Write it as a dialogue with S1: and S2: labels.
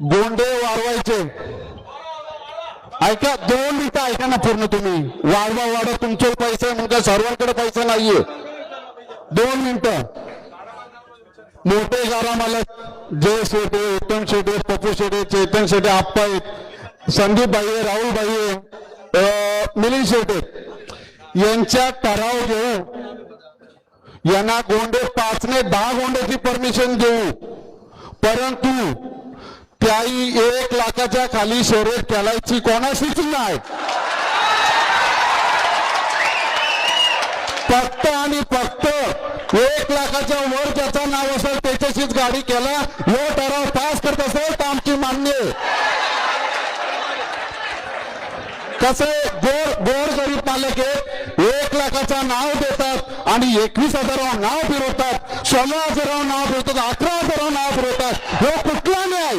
S1: गोंडे वाढवायचे. ऐका 2 मिनिटं ऐका ना पूर्ण. तुम्ही वाढवा तुमचे पैसे म्हणजे सर्वांकडे पैसे नाहीये. 2 मिनिटं. मोठे गारा मालक जय शेटे, उत्तम शेटे, पप्पू शेटे, चेतन शेटे, आप्पा आहेत, संदीप भाई, राहुल भाई, मिलिंद शेटे यांच्या ठराव घेऊ. यांना गोंडे 5 ने 10 गोंड्याची परमिशन देऊ. परंतु त्याही 1 लाखाच्या खाली शर्यत खेळायची कोणाशीच नाही. फक्त आणि फक्त 1 लाखाच्या वर ज्याचं नाव असेल त्याच्याशीच गाडी केला. हे ठराव पास करत असेल तर आमची मान्य. कसं गोर गरीब मालक आहे. 1 लाखाचं नाव देतात आणि 21,000 नाव फिरवतात, 16,000 नाव फिरवतात, 11,000 नाव फिरवतात. हे कुठला न्याय?